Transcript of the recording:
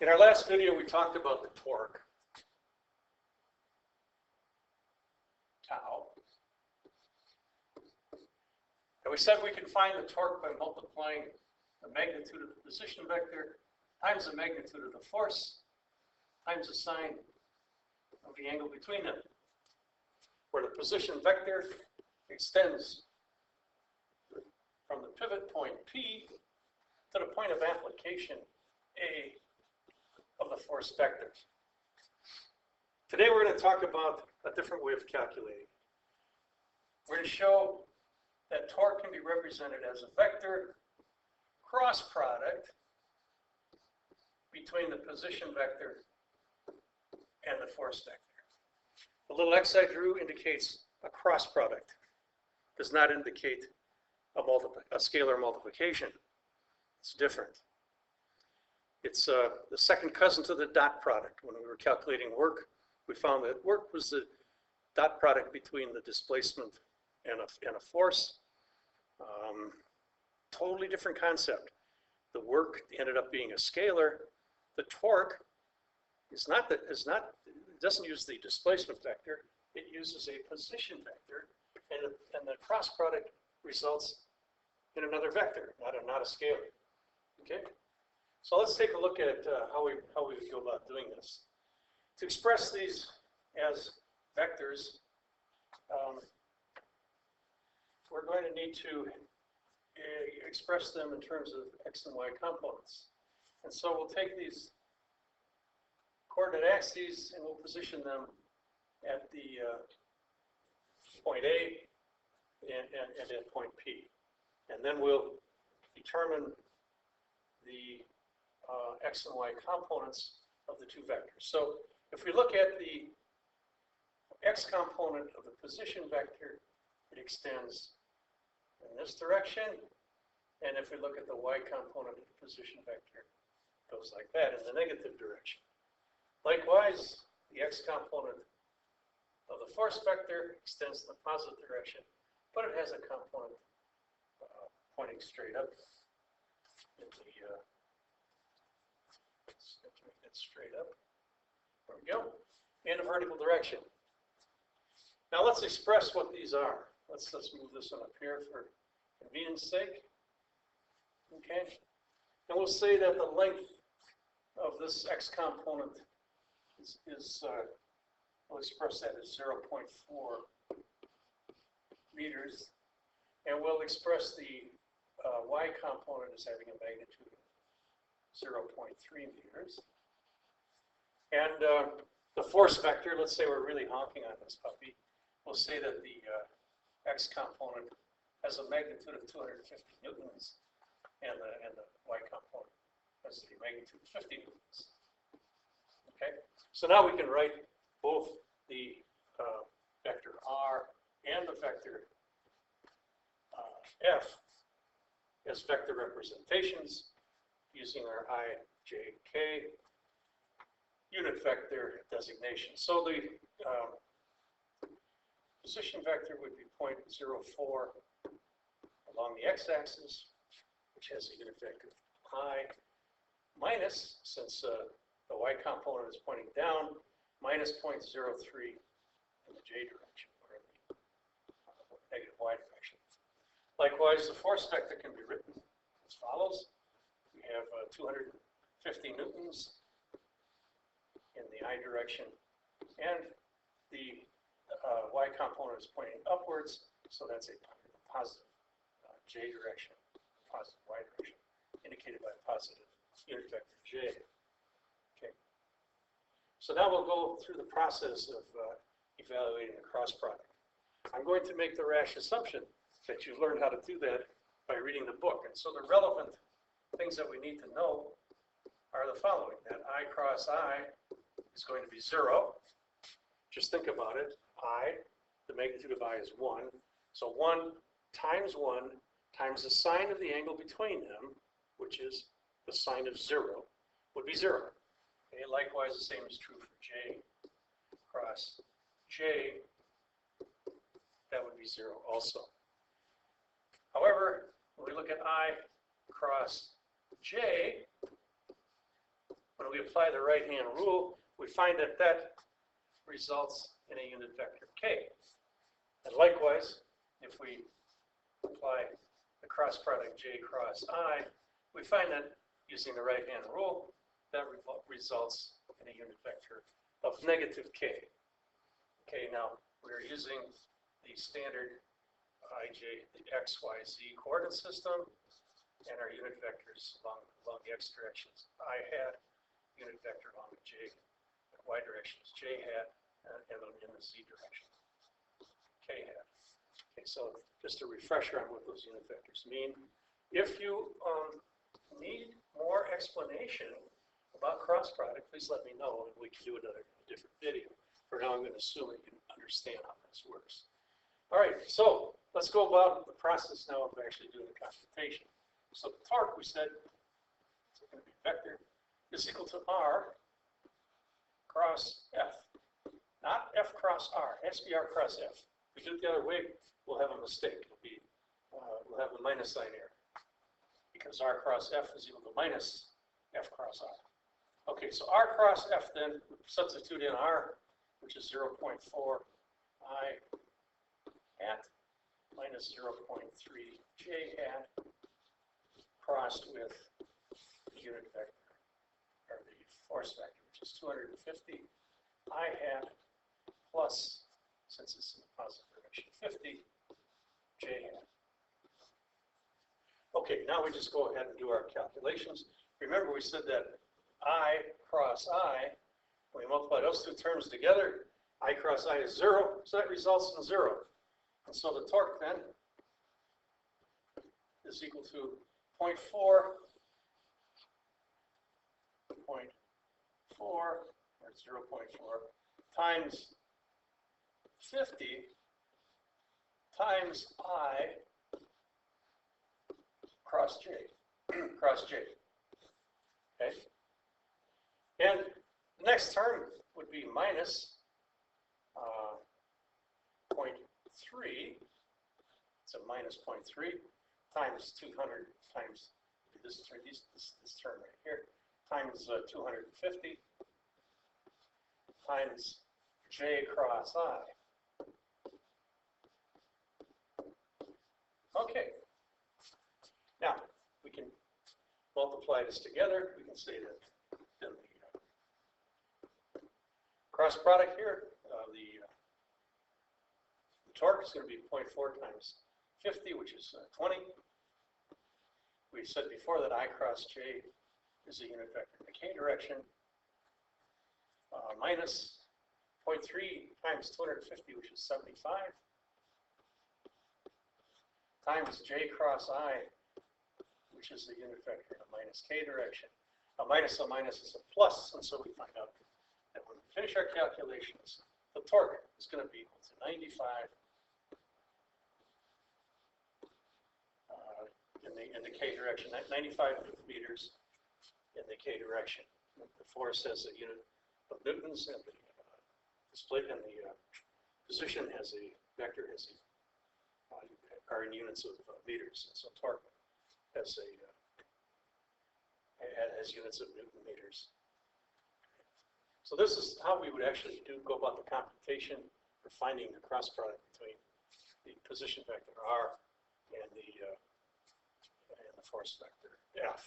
In our last video, we talked about the torque, tau. And we said we can find the torque by multiplying the magnitude of the position vector times the magnitude of the force times the sine of the angle between them, where the position vector extends from the pivot point P to the point of application A of the force vector. Today we're going to talk about a different way of calculating. We're going to show that torque can be represented as a vector cross product between the position vector and the force vector. The little X I drew indicates a cross product, does not indicate a scalar multiplication. It's different. It's the second cousin to the dot product. When we were calculating work, we found that work was the dot product between the displacement and a force. Totally different concept. The work ended up being a scalar. The torque it doesn't use the displacement vector. It uses a position vector, and the cross product results in another vector, not a scalar. Okay. So let's take a look at how we go about doing this. To express these as vectors, we're going to need to express them in terms of x and y components. And so we'll take these coordinate axes and we'll position them at the point A and at point P. And then we'll determine the x and y components of the two vectors. So if we look at the x component of the position vector, it extends in this direction. And if we look at the y component of the position vector, it goes like that in the negative direction. Likewise, the x component of the force vector extends in the positive direction, but it has a component pointing straight up in the straight up. There we go. In a vertical direction. Now let's express what these are. Let's move this one up here for convenience sake. Okay. And we'll say that the length of this x component we'll express that as 0.4 meters. And we'll express the y component as having a magnitude of 0.3 meters. And the force vector, let's say we're really honking on this puppy, we'll say that the x component has a magnitude of 250 newtons, and the y component has the magnitude of 50 newtons. Okay, so now we can write both the vector r and the vector f as vector representations using our I, J, K unit vector designation. So the position vector would be 0.04 along the x-axis, which has a unit vector I, minus, since the y component is pointing down, minus 0.03 in the j direction, or in the negative y direction. Likewise, the force vector can be written as follows. We have 250 newtons in the I direction, and the y component is pointing upwards, so that's a positive j direction, positive y direction, indicated by a positive unit vector j. Okay. So now we'll go through the process of evaluating the cross product. I'm going to make the rash assumption that you learned how to do that by reading the book. And so the relevant things that we need to know are the following: that I cross I is going to be 0. Just think about it. I, the magnitude of I is 1. So 1 times the sine of the angle between them, which is the sine of 0, would be 0. Okay, likewise, the same is true for J cross J. That would be 0 also. However, when we look at I cross J, when we apply the right-hand rule, we find that that results in a unit vector k. And likewise, if we apply the cross product j cross I, we find that using the right-hand rule, that results in a unit vector of negative k. Okay, now we're using the standard ij, the x, y, z coordinate system, and our unit vectors along the x directions I hat, unit vector along the j and y directions j hat, and in the z direction k hat. Okay, so just a refresher on what those unit vectors mean. If you need more explanation about cross product, please let me know and we can do another different video. For now, I'm going to assume that you understand how this works. All right, so let's go about the process now of actually doing the computation. So the torque, we said, it's going to be vector, is equal to R cross F. Not F cross R, it has to be R cross F. If we do it the other way, we'll have a mistake. It'll be, we'll have a minus sign here. Because R cross F is equal to minus F cross R. Okay, so R cross F then, substitute in R, which is 0.4 I hat minus 0.3 j hat crossed with the unit vector, or the force vector, which is 250 I hat plus, since it's in the positive direction, 50 j hat. Okay, now we just go ahead and do our calculations. Remember, we said that I cross I, when we multiply those two terms together, I cross I is 0, so that results in 0. And so the torque then is equal to 0.4, or 0.4 times 50 times I cross j, cross j. Okay? And the next term would be minus 0.3, so minus 0.3 times 200 times this term right here, times 250 times j cross I. Okay. Now, we can multiply this together. We can say that then the cross product here, the torque is going to be 0.4 times 50, which is 20. We said before that I cross j is a unit vector in the k direction, minus 0.3 times 250, which is 75, times j cross I, which is the unit vector in the minus k direction. A minus is a plus, and so we find out that when we finish our calculations, the torque is going to be equal to 95 in the k direction, 95 Newton meters in the k direction. The force has a unit of newtons, and the split and the position has a vector has are in units of meters, and so torque has units of Newton meters. So this is how we would actually go about the computation for finding the cross product between the position vector R and the force vector F.